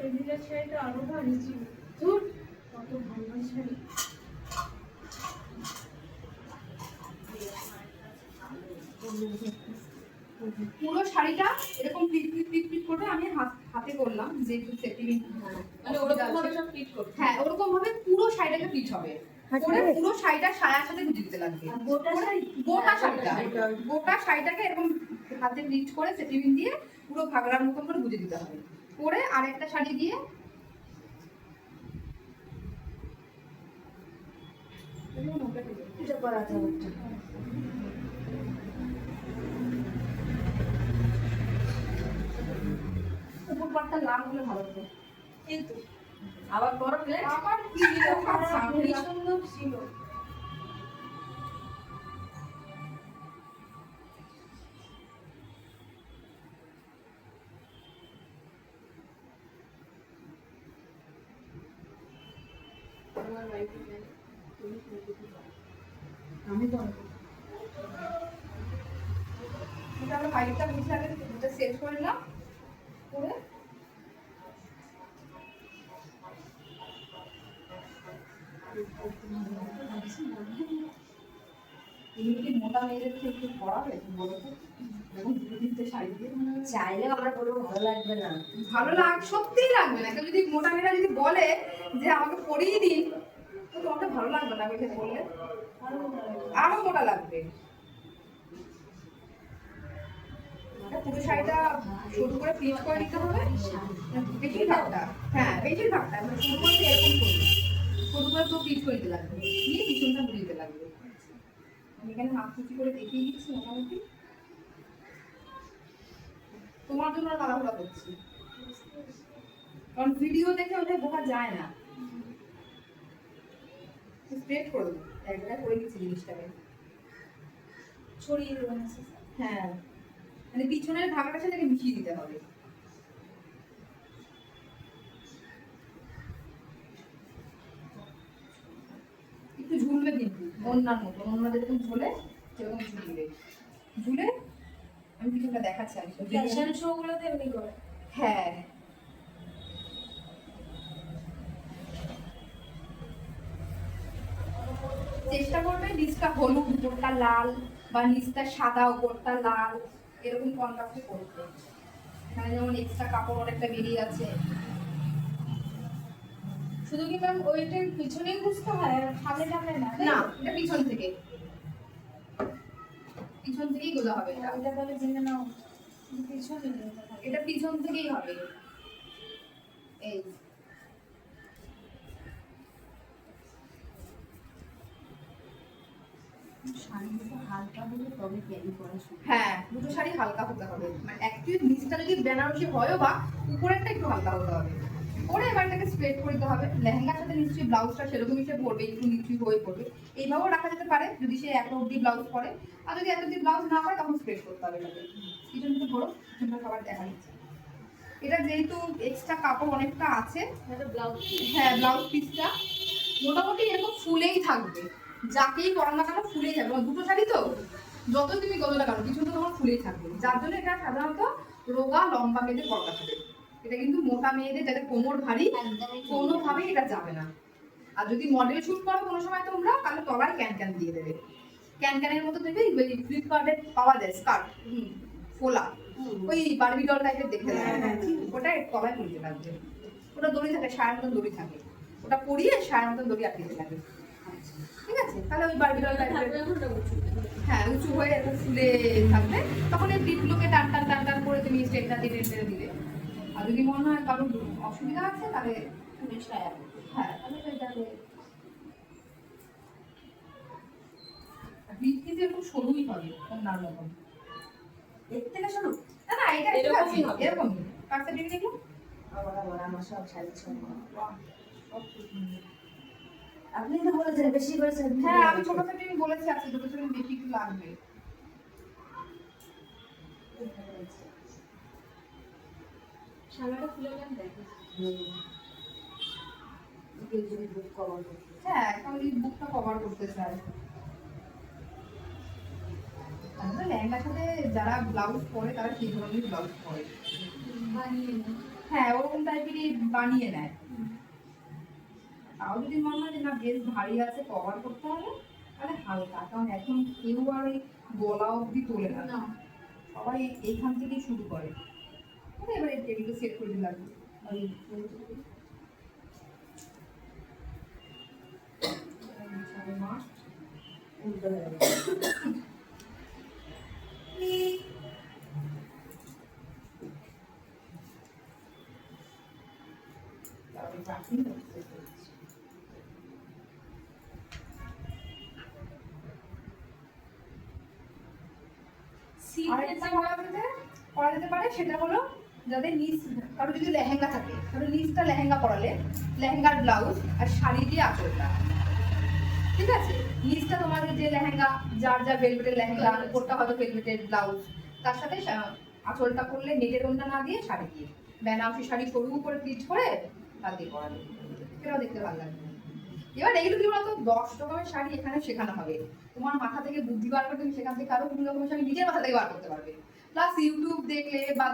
এই নীলের শাড়িটা আরো ভারী ছিল। ধুর, কত ভালো শাড়ি। পুরো শাড়িটা এরকম পিট পিট পিট পিট করে আমি হাতে করলাম, যেহেতু সেটিং মানে ওরকম ভাবে সব ফিট করতে। হ্যাঁ, ওরকম ভাবে পুরো শাড়িটাকে পিট হবে, করে পুরো শাড়িটা সায়ার সাথে গুঁজে দিতে লাগবে। গোটা শাড়িটাকে এরকম হাতে পিট করে সেটিং দিয়ে পুরো ঘাগরার মতন করে গুঁজে দিতে হবে। করে আরেকটা শাড়ি দিয়ে এটা করা যাবে। উপর পাটটা লাল হলে ভালো হতো, কিন্তু আবার বড় প্লেট আবার কি খুবই সুন্দর ছিল। আমার লাইফে তুমি আমি তো এটা আমরা পাইপটা বুঝে আগে এটা সেট করে নিলাম, করে তুমি কি মোটা মেয়েদের থেকে একটু পড়াবে বলো তো? দেখুন দুটো তিনটে শাড়ি দিয়ে চাইলেও আমার কোনো ভালো লাগবে না। ভালো সত্যিই লাগবে না। কেউ যদি মোটা মেয়েরা যদি বলে যে আমাকে পরিয়ে দিন, তো তোমাকে ভালো লাগবে না ওইটা বললে, আরো মোটা লাগবে। পুরো শাড়িটা সরু করে প্লিট করে নিতে হবে, বেশিরভাগটা। হ্যাঁ, বেশিরভাগটা মানে শুরু করতে এরকম করবে, সরু করে তো প্লিট করে দিতে লাগবে, নিয়ে পিছনটা বুঝে দিতে লাগবে। আমি এখানে হাত কুচি করে দেখিয়ে দিচ্ছি মোটামুটি, তোমার জন্য তাড়াহুড়া করছি, কারণ ভিডিও দেখে ওটা বোঝা যায় না। স্ট্রেট করে দেবো, এক জায়গায় করে দিচ্ছি জিনিসটাকে, ছড়িয়ে দেবেন। হ্যাঁ, মানে পিছনের ঢাকাটার সাথে মিশিয়ে দিতে হবে। একটু ঝুলবে কিন্তু অন্যার মতো, অন্য যেরকম ঝোলে সেরকম ঝুলবে। ঝুলে আমি কিছুটা দেখাচ্ছি আমি ফ্যাশন শো গুলোতে এমনি করে। হ্যাঁ, চেষ্টা করবে নিচটা হলুদ উপরটা লাল, বা নিচটা সাদা উপরটা লাল, এরকম কন্ট্রাস্টে করতে। এখানে যেমন এক্সট্রা কাপড় অনেকটা বেরিয়ে আছে। শুধু কি ম্যাম ওইটার পিছনেই বুঝতে হয়, সামনে সামনে না? না, এটা পিছন থেকে, পিছন থেকেই গোজা হবে এটা। এটা বলে জেনে নাও পিছনে, এটা পিছন থেকেই হবে। এই হালকা হলে তবে ক্যারি করা শুরু। হ্যাঁ, দুটো শাড়ি হালকা হতে হবে, মানে অ্যাকচুয়ালি নিচটা যদি বেনারসি হয়ও বা উপরেরটা একটু হালকা হতে হবে। পরে এবার এটাকে স্ট্রেট করে দিতে হবে। লেহেঙ্গার সাথে নিশ্চয়ই ব্লাউজটা সেরকমই সে পরবে, একটু নিচুই হয়ে পড়বে, এইভাবেও রাখা যেতে পারে যদি সে এত অবধি ব্লাউজ পরে। আর যদি এত অবধি ব্লাউজ না পরে তখন স্ট্রেট করতে হবে এটাকে। পিছন থেকে ধরো, পিছনটা সবার দেখা দিচ্ছে। এটা যেহেতু এক্সট্রা কাপড় অনেকটা আছে, এটা ব্লাউজ। হ্যাঁ, ব্লাউজ পিসটা মোটামুটি এরকম ফুলেই থাকবে, যাকেই পরান না কেন ফুলেই থাকবে। দুটো শাড়ি তো যত তুমি গলো না কেন পিছনটা তোমার ফুলেই থাকবে, যার জন্য এটা সাধারণত রোগা লম্বা মেয়েদের পরা থাকে। এটা কিন্তু মোটা মেয়েদের যাদের কোমর ভারী কোনোভাবেই এটা যাবে না। আর যদি মডেল শুট করো কোনো সময় তোমরা, তাহলে তলায় ক্যান দিয়ে দেবে। ক্যানের মতো দেখবে ফ্লিপকার্টে পাওয়া যায় স্কার্ট, ফোলা, ওই বারবি ডল টাইপের দেখতে লাগে, ওটা তলায় পরিতে লাগবে। ওটা দড়ি থাকে, সায়ের মতন দড়ি থাকে, ওটা পরিয়ে সায়ের মতন দড়ি আটকে দিতে লাগে। ঠিক আছে, তাহলে ওই বারবি ডল টাইপের, হ্যাঁ, উঁচু হয়ে এরকম ফুলে থাকবে। তখন এই পিঠগুলোকে টান টান টান টান করে তুমি স্ট্রেটটা দিয়ে টেনে দিলে। আর যদি মনে হয় কারোর অসুবিধা আছে তাহলে তুমি ছায়া, হ্যাঁ, তাহলে এটাকে বিট কিন্তু এরকম সরুই হবে ওনার মতন। এর থেকে শুরু? না না, এটা এরকমই হবে, এরকমই। কাছে দিয়ে দেখো, আমার সব শাড়ি ছোট। আপনি তো বলেছেন বেশি করেছেন। হ্যাঁ, আমি ছোট থেকে বলেছি আজকে দুটো শাড়ি বেশি একটু লাগবে। শাড়িটা খুলে নেন দেখো। যদি বুক কভার করতে। হ্যাঁ, এখন এই বুকটা কভার করতে চাই। লেহেঙ্গার সাথে যারা ব্লাউজ পরে তারা সেই ধরনের ব্লাউজ পরে। বানিয়ে হ্যাঁ ওরকম টাইপেরই বানিয়ে নেয়। তাও যদি মনে হয় যে না বেশ ভারী আছে কভার করতে হবে, তাহলে হালকা, কারণ এখন কেউ আর ওই গলা অবধি তোলে না, না সবাই এইখান থেকেই শুরু করে। এবারে এগুলো সেট করে দিলাম। উল্টো হয়ে গেল। আরেকটা করা যেতে পারে, সেটা হলো যাদের নিচ, কারো যদি লেহেঙ্গা থাকে তাহলে নিচটা লেহেঙ্গা পরালে লেহেঙ্গার ব্লাউজ আর শাড়ি দিয়ে আঁচলটা, ঠিক আছে? নিচটা তোমাদের যে লেহেঙ্গা, যার যা ভেলভেটের লেহেঙ্গা, উপরটা হয়তো ভেলভেটের ব্লাউজ, তার সাথে আঁচলটা করলে নেটের ওড়না না দিয়ে শাড়ি দিয়ে, বেনারসি শাড়ি সরু করে প্লিট করে তার দিয়ে পরালে, সেটাও দেখতে ভালো লাগবে। এবার এগুলো কি বলতো, 10 রকমের শাড়ি এখানে শেখানো হবে, তোমার মাথা থেকে বুদ্ধি বার করে তুমি সেখান থেকে আরো 2 রকমের শাড়ি নিজের মাথা থেকে বার করতে পারবে, প্লাস ইউটিউব দেখলে বা